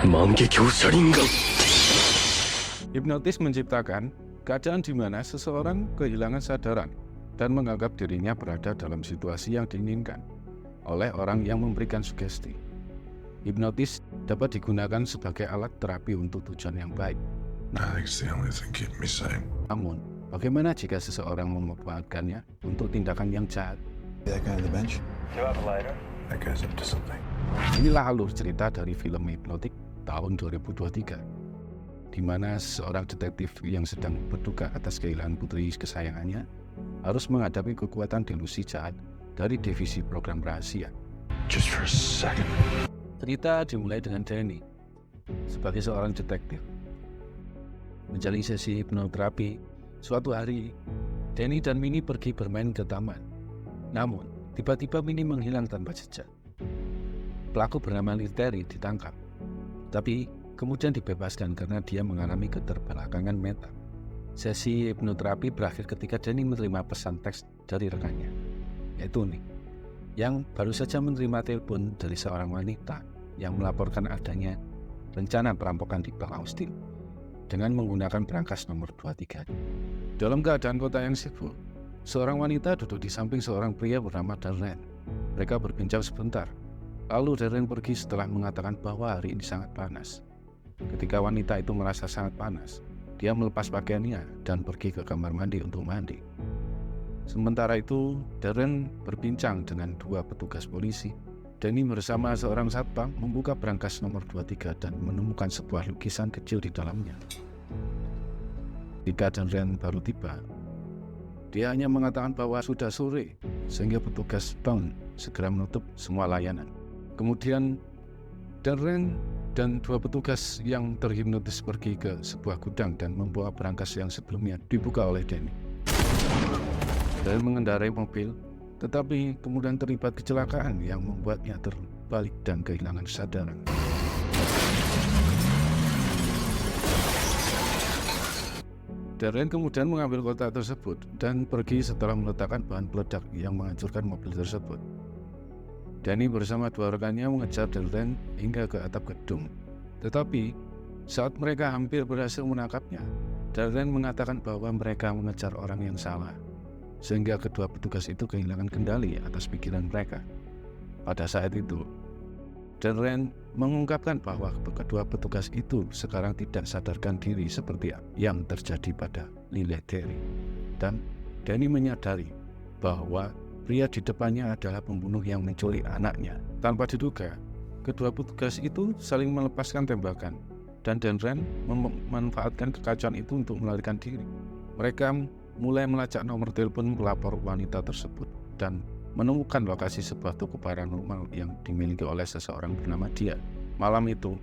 만개교 Sharingan. Hipnotis menciptakan keadaan di mana seseorang kehilangan sadaran dan menganggap dirinya berada dalam situasi yang diinginkan oleh orang yang memberikan sugesti. Hipnotis dapat digunakan sebagai alat terapi untuk tujuan yang baik. I think it's the only thing keeping me sane. Namun, bagaimana jika seseorang memanfaatkannya untuk tindakan yang jahat? That guy on the bench? That guy's up to something. Inilah alur cerita dari film Hipnotik tahun 2023, di mana seorang detektif yang sedang berduka atas kehilangan putri kesayangannya harus menghadapi kekuatan delusi jahat dari divisi program rahasia. Just for a second. Cerita dimulai dengan Danny sebagai seorang detektif menjalani sesi hipnoterapi. Suatu hari, Danny dan Minnie pergi bermain ke taman. Namun, tiba-tiba Minnie menghilang tanpa jejak. Pelaku bernama Terry ditangkap, tapi kemudian dibebaskan karena dia mengalami keterbelakangan mental. Sesi hipnoterapi berakhir ketika Danny menerima pesan teks dari rekannya, yaitu Nick, yang baru saja menerima telepon dari seorang wanita yang melaporkan adanya rencana perampokan di Bank Austin dengan menggunakan brankas nomor 23. Dalam keadaan kota yang sibuk, seorang wanita duduk di samping seorang pria bernama Darren. Mereka berbincang sebentar, lalu Darren pergi setelah mengatakan bahwa hari ini sangat panas. Ketika wanita itu merasa sangat panas, dia melepas pakaiannya dan pergi ke kamar mandi untuk mandi. Sementara itu, Darren berbincang dengan dua petugas polisi. Danny bersama seorang satpam membuka brankas nomor 23 dan menemukan sebuah lukisan kecil di dalamnya. Ketika Darren baru tiba, dia hanya mengatakan bahwa sudah sore, sehingga petugas bank segera menutup semua layanan. Kemudian Darren dan dua petugas yang terhipnotis pergi ke sebuah gudang dan membawa brankas yang sebelumnya dibuka oleh Danny. Darren mengendarai mobil, tetapi kemudian terlibat kecelakaan yang membuatnya terbalik dan kehilangan kesadaran. Darren kemudian mengambil kotak tersebut dan pergi setelah meletakkan bahan peledak yang menghancurkan mobil tersebut. Danny bersama dua rekannya mengejar Darren hingga ke atap gedung. Tetapi saat mereka hampir berhasil menangkapnya, Darren mengatakan bahwa mereka mengejar orang yang salah, sehingga kedua petugas itu kehilangan kendali atas pikiran mereka. Pada saat itu, Darren mengungkapkan bahwa kedua petugas itu sekarang tidak sadarkan diri seperti yang terjadi pada Terry. Dan Danny menyadari bahwa pria di depannya adalah pembunuh yang menculik anaknya. Tanpa diduga, kedua petugas itu saling melepaskan tembakan, dan Darren memanfaatkan kekacauan itu untuk melarikan diri. Mereka mulai melacak nomor telepon pelapor wanita tersebut dan menemukan lokasi sebuah toko paranormal yang dimiliki oleh seseorang bernama Dian. Malam itu,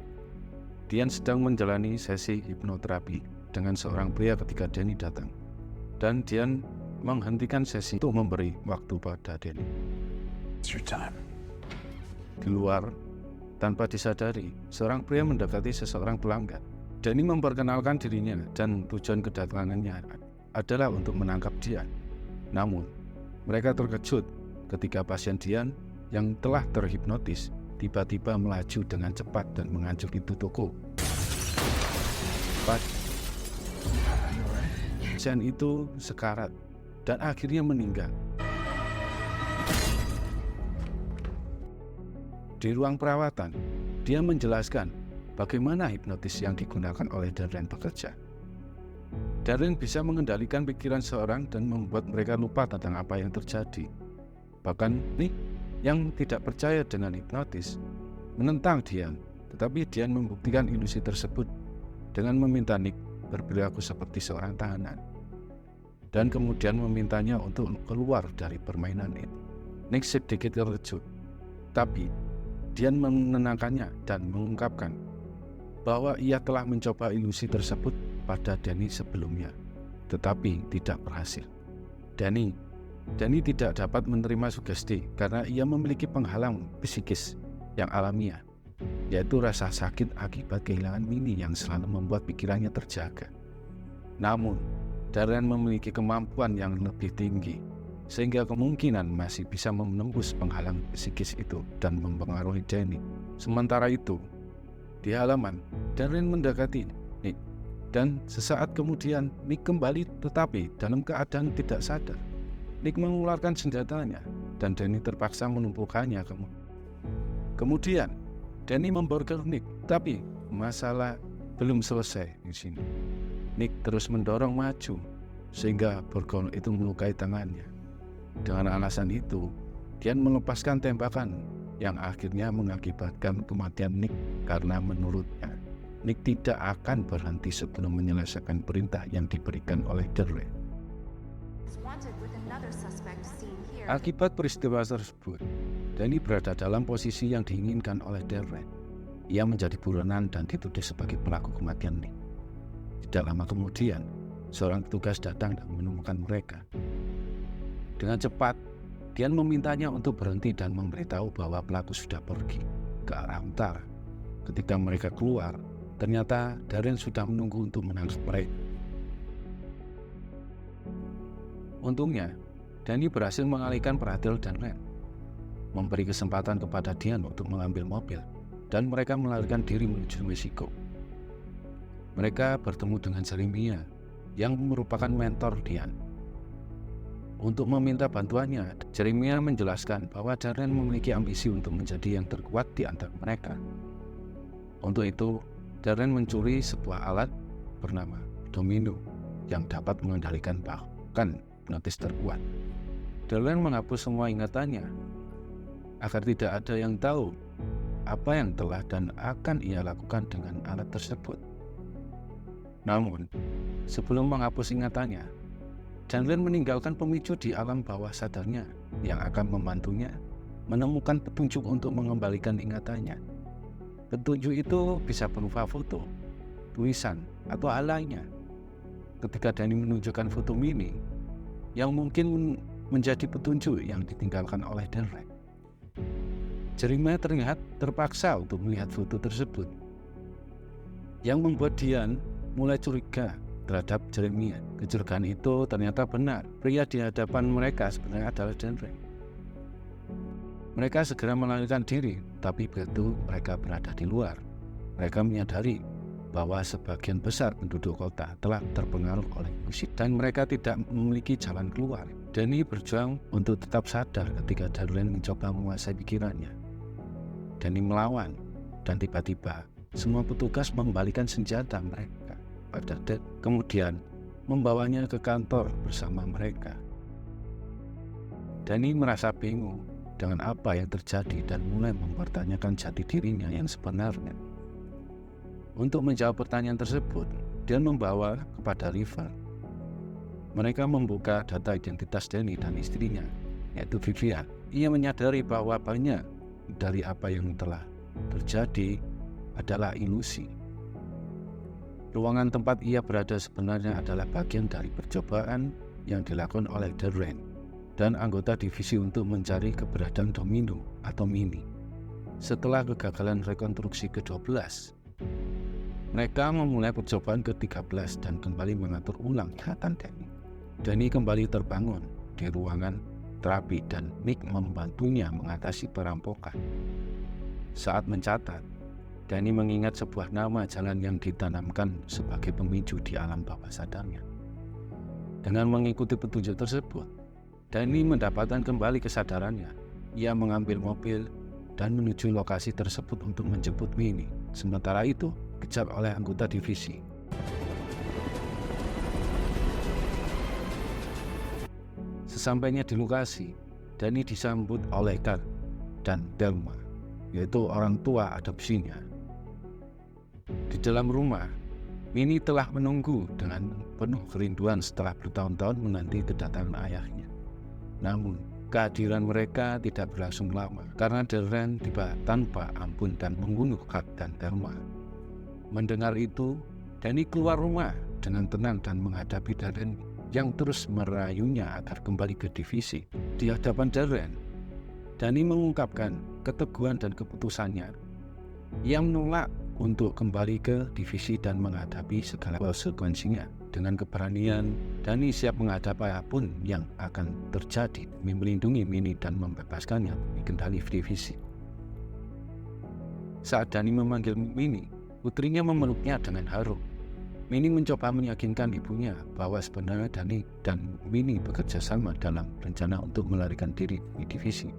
Dian sedang menjalani sesi hipnoterapi dengan seorang pria ketika Danny datang. Dan Dian menghentikan sesi untuk memberi waktu pada Danny. It's your time. Di luar, tanpa disadari, seorang pria mendekati seseorang pelanggan. Danny memperkenalkan dirinya dan tujuan kedatangannya adalah untuk menangkap Dian. Namun, mereka terkejut ketika pasien Dian yang telah terhipnotis tiba-tiba melaju dengan cepat dan menghancurkan pintu toko. Pasien itu sekarat dan akhirnya meninggal. Di ruang perawatan, dia menjelaskan bagaimana hipnotis yang digunakan oleh Darren bekerja. Darren bisa mengendalikan pikiran seorang dan membuat mereka lupa tentang apa yang terjadi. Bahkan Nick yang tidak percaya dengan hipnotis menentang Dian, tetapi Dian membuktikan ilusi tersebut dengan meminta Nick berperilaku seperti seorang tahanan dan kemudian memintanya untuk keluar dari permainan itu. Nick sedikit terkejut, tapi Dian menenangkannya dan mengungkapkan bahwa ia telah mencoba ilusi tersebut pada Danny sebelumnya, tetapi tidak berhasil. Danny tidak dapat menerima sugesti karena ia memiliki penghalang psikis yang alamiah, yaitu rasa sakit akibat kehilangan Minnie yang selalu membuat pikirannya terjaga. Namun, Darren memiliki kemampuan yang lebih tinggi, sehingga kemungkinan masih bisa menembus penghalang psikis itu dan mempengaruhi Danny. Sementara itu, Di halaman, Darren mendekati Nick, dan sesaat kemudian Nick kembali tetapi dalam keadaan tidak sadar. Nick mengeluarkan senjatanya dan Danny terpaksa menumpukannya. Kemudian Danny memborgol Nick, tapi masalah belum selesai di sini. Nick terus mendorong maju sehingga borgol itu melukai tangannya. Dengan alasan itu, Dian melepaskan tembakan yang akhirnya mengakibatkan kematian Nick karena menurutnya Nick tidak akan berhenti sebelum menyelesaikan perintah yang diberikan oleh Darren. Akibat peristiwa tersebut, Danny berada dalam posisi yang diinginkan oleh Darren. Ia menjadi buronan dan dituduh sebagai pelaku kematian Nick. Tidak lama kemudian, seorang petugas datang dan menemukan mereka. Dengan cepat, Dian memintanya untuk berhenti dan memberitahu bahwa pelaku sudah pergi ke arah utara. Ketika mereka keluar, ternyata Darren sudah menunggu untuk menangkap mereka. Untungnya, Danny berhasil mengalihkan perhatian Darren, memberi kesempatan kepada Dian untuk mengambil mobil, dan mereka melarikan diri menuju Meksiko. Mereka bertemu dengan Jeremiah yang merupakan mentor Dian. Untuk meminta bantuannya, Jeremiah menjelaskan bahwa Darren memiliki ambisi untuk menjadi yang terkuat di antara mereka. Untuk itu, Darren mencuri sebuah alat bernama Domino yang dapat mengendalikan bahkan hipnotis terkuat. Darren menghapus semua ingatannya agar tidak ada yang tahu apa yang telah dan akan ia lakukan dengan alat tersebut. Namun, sebelum menghapus ingatannya, Darren meninggalkan pemicu di alam bawah sadarnya yang akan membantunya menemukan petunjuk untuk mengembalikan ingatannya. Petunjuk itu bisa berupa foto, tulisan, atau hal lainnya. Ketika Danny menunjukkan foto Minnie yang mungkin menjadi petunjuk yang ditinggalkan oleh Darren, Jeremiah terlihat terpaksa untuk melihat foto tersebut, yang membuat Dian mulai curiga terhadap Jeremiah. Kecurigaan itu ternyata benar. Pria di hadapan mereka sebenarnya adalah Darren. Mereka segera melarikan diri, tapi begitu mereka berada di luar, mereka menyadari bahwa sebagian besar penduduk kota telah terpengaruh oleh musik dan mereka tidak memiliki jalan keluar. Danny berjuang untuk tetap sadar ketika Darren mencoba menguasai pikirannya. Danny melawan, dan tiba-tiba semua petugas membalikan senjata mereka pada Darren, kemudian membawanya ke kantor bersama mereka. Danny merasa bingung dengan apa yang terjadi dan mulai mempertanyakan jati dirinya yang sebenarnya. Untuk menjawab pertanyaan tersebut, dia membawa kepada River. Mereka membuka data identitas Danny dan istrinya, yaitu Vivian. Ia menyadari bahwa banyak dari apa yang telah terjadi adalah ilusi. Ruangan tempat ia berada sebenarnya adalah bagian dari percobaan yang dilakukan oleh Darren dan anggota divisi untuk mencari keberadaan Domino atau Minnie. Setelah kegagalan rekonstruksi ke-12, mereka memulai percobaan ke-13 dan kembali mengatur ulang ingatan Danny. Danny kembali terbangun di ruangan terapi dan Nick membantunya mengatasi perampokan. Saat mencatat, Danny mengingat sebuah nama jalan yang ditanamkan sebagai pemicu di alam bawah sadarnya. Dengan mengikuti petunjuk tersebut, Danny mendapatkan kembali kesadarannya. Ia mengambil mobil dan menuju lokasi tersebut untuk menjemput Minnie. Sementara itu, dikejar oleh anggota divisi. Sesampainya di lokasi, Danny disambut oleh Carl dan Thelma, yaitu orang tua adopsinya. Di dalam rumah, Minnie telah menunggu dengan penuh kerinduan setelah bertahun-tahun menanti kedatangan ayahnya. Namun, kehadiran mereka tidak berlangsung lama karena Darren tiba tanpa ampun dan membunuh Carl dan Thelma. Mendengar itu, Danny keluar rumah dengan tenang dan menghadapi Darren yang terus merayunya agar kembali ke divisi. Di hadapan Darren, Danny mengungkapkan keteguhan dan keputusannya. Ia menolak untuk kembali ke divisi dan menghadapi segala konsekuensinya. Dengan keberanian, Danny siap menghadapi apapun yang akan terjadi demi melindungi Minnie dan membebaskannya dari kendali divisi. Saat Danny memanggil Minnie, Putrinya memeluknya dengan haru. Minnie mencoba meyakinkan ibunya bahwa sebenarnya Dani dan Minnie bekerja sama dalam rencana untuk melarikan diri di divisi.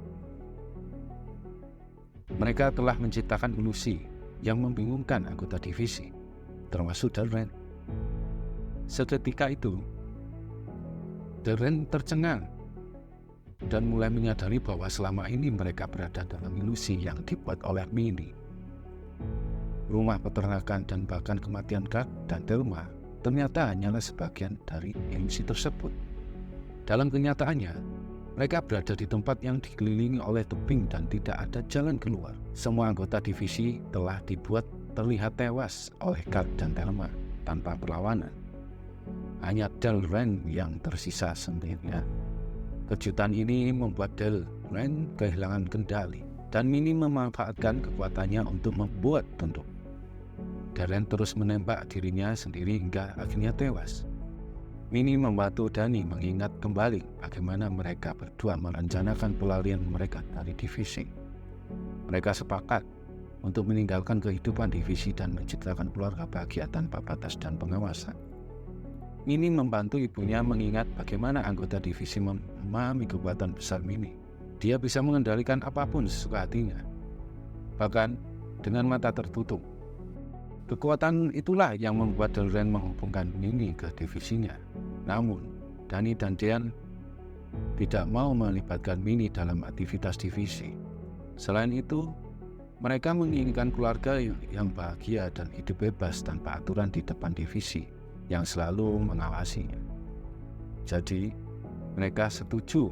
Mereka telah menciptakan ilusi yang membingungkan anggota divisi, termasuk Darren. Seketika itu, Darren tercengang dan mulai menyadari bahwa selama ini mereka berada dalam ilusi yang dibuat oleh Minnie. Rumah peternakan dan bahkan kematian Kat dan Thelma ternyata hanyalah sebagian dari ilusi tersebut. Dalam kenyataannya, mereka berada di tempat yang dikelilingi oleh tebing dan tidak ada jalan keluar. Semua anggota divisi telah dibuat terlihat tewas oleh Kat dan Thelma tanpa perlawanan. Hanya Darren yang tersisa sendirian. Kejutan ini membuat Darren kehilangan kendali dan Minnie memanfaatkan kekuatannya untuk membuat tunduk. Darren terus menembak dirinya sendiri hingga akhirnya tewas. Minnie membantu Dani mengingat kembali bagaimana mereka berdua merencanakan pelarian mereka dari divisi. Mereka sepakat untuk meninggalkan kehidupan divisi dan menciptakan keluarga bahagia tanpa batas dan pengawasan. Minnie membantu ibunya mengingat bagaimana anggota divisi memahami kekuatan besar Minnie. Dia bisa mengendalikan apapun sesuka hatinya, bahkan dengan mata tertutup. Kekuatan itulah yang membuat Darren menghubungkan Minnie ke divisinya. Namun, Dani dan Dean tidak mau melibatkan Minnie dalam aktivitas divisi. Selain itu, mereka menginginkan keluarga yang bahagia dan hidup bebas tanpa aturan di depan divisi yang selalu mengawasinya. Jadi, mereka setuju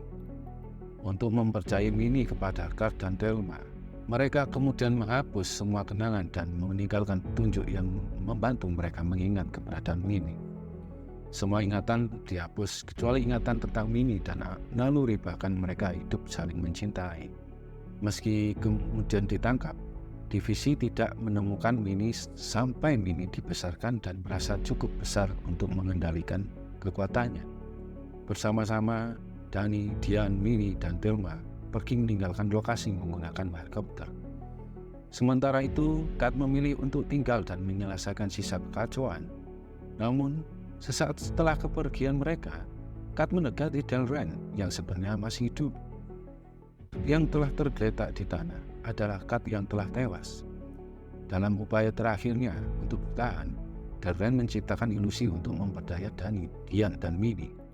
untuk mempercayai Minnie kepada Kat dan Thelma. Mereka kemudian menghapus semua kenangan dan meninggalkan petunjuk yang membantu mereka mengingat keberadaan Minnie. Semua ingatan dihapus kecuali ingatan tentang Minnie dan naluri bahkan mereka hidup saling mencintai. Meski kemudian ditangkap, divisi tidak menemukan Minnie sampai Minnie dibesarkan dan merasa cukup besar untuk mengendalikan kekuatannya. Bersama-sama, Dani, Dian, Minnie, dan Thelma pergi meninggalkan lokasi menggunakan helikopter. Sementara itu, Kat memilih untuk tinggal dan menyelesaikan sisa kekacauan. Namun, sesaat setelah kepergian mereka, Kat mendekati Darren yang sebenarnya masih hidup. Yang telah tergeletak di tanah adalah Kat yang telah tewas. Dalam upaya terakhirnya untuk bertahan, Darren menciptakan ilusi untuk memperdaya Dani, Dian, dan Minnie.